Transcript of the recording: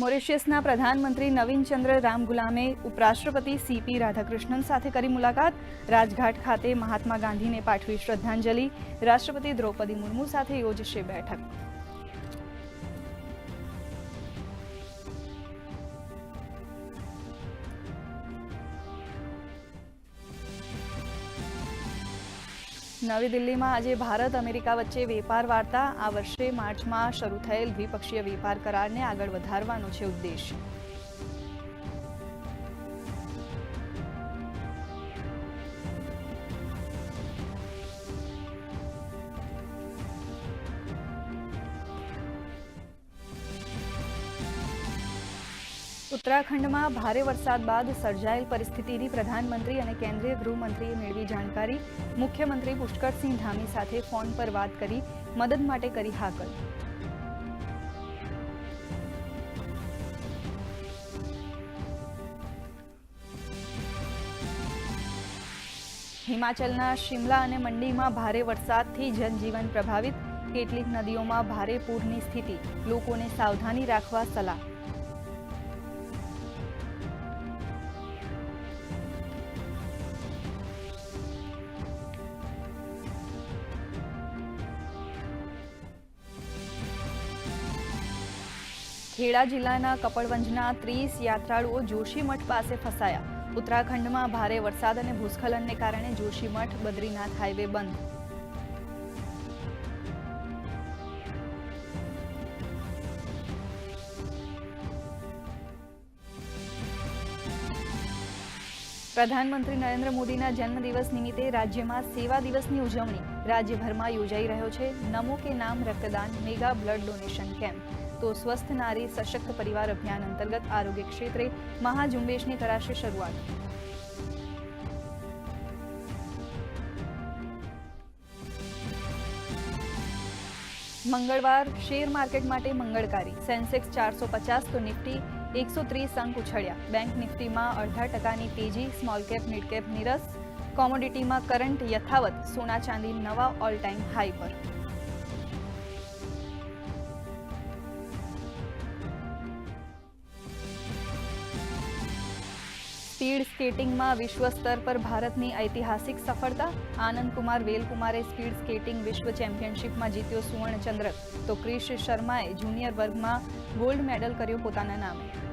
મોરિશિયસના પ્રધાનમંત્રી નવીન ચંદ્ર રામગુલામે ઉપરાષ્ટ્રપતિ સીપી રાધાકૃષ્ણન સાથે કરી મુલાકાત. રાજઘાટ ખાતે મહાત્મા ગાંધીને પાઠવી શ્રદ્ધાંજલિ. રાષ્ટ્રપતિ દ્રૌપદી મુર્મુ સાથે યોજશે બેઠક. નવી દિલ્હીમાં આજે ભારત અમેરિકા વચ્ચે વેપાર વાર્તા. આ વર્ષે માર્ચમાં શરૂ થયેલ દ્વિપક્ષીય વેપાર કરારને આગળ વધારવાનો છે ઉદ્દેશ. ઉત્તરાખંડમાં ભારે વરસાદ બાદ સર્જાયેલ પરિસ્થિતિની પ્રધાનમંત્રી અને કેન્દ્રીય ગૃહમંત્રીએ મેળવી જાણકારી. મુખ્યમંત્રી પુષ્કરસિંહ ધામી સાથે ફોન પર વાત કરી મદદ માટે કરી હાકલ. હિમાચલના શિમલા અને મંડીમાં ભારે વરસાદથી જનજીવન પ્રભાવિત. કેટલીક નદીઓમાં ભારે પૂરની સ્થિતિ. લોકોને સાવધાની રાખવા સલાહ. ખેડા જિલ્લાના કપડવંજના 30 યાત્રાળુઓ જોશીમઠ પાસે ફસાયા. ઉત્તરાખંડમાં ભારે વરસાદ અને ભૂસ્ખલનને કારણે જોશીમઠ બદ્રીનાથ હાઈવે બંધ. પ્રધાનમંત્રી નરેન્દ્ર મોદીના જન્મદિવસ નિમિત્તે રાજ્યમાં સેવા દિવસની ઉજવણી. રાજ્યભરમાં યોજાઈ રહ્યો છે નમો કે નામ રક્તદાન મેગા બ્લડ ડોનેશન કેમ્પ. તો સ્વસ્થ નારી સશક્ત પરિવાર અભિયાન અંતર્ગત આરોગ્ય ક્ષેત્રે મહાઝુંબેશની કરાશે શરૂઆત. મંગળવાર શેર માર્કેટ માટે મંગળકારી. સેન્સેક્સ 450 તો નિફ્ટી 130 અંક ઉછળ્યા. બેંક નિફ્ટીમાં 0.5% તેજી. સ્મોલ કેપ મિડ કેપ નીરસ. કોમોડિટીમાં કરંટ યથાવત. સોના ચાંદી નવા ઓલ ટાઈમ હાઈ પર. સ્પીડ સ્કેટિંગમાં વિશ્વ સ્તર પર ભારતની ઐતિહાસિક સફળતા. આનંદ કુમાર વેલકુમારે સ્પીડ સ્કેટિંગ વિશ્વ ચેમ્પિયનશિપમાં જીત્યો સુવર્ણ ચંદ્રક. તો ક્રિશ શર્માએ જુનિયર વર્ગમાં ગોલ્ડ મેડલ કર્યો પોતાના નામે.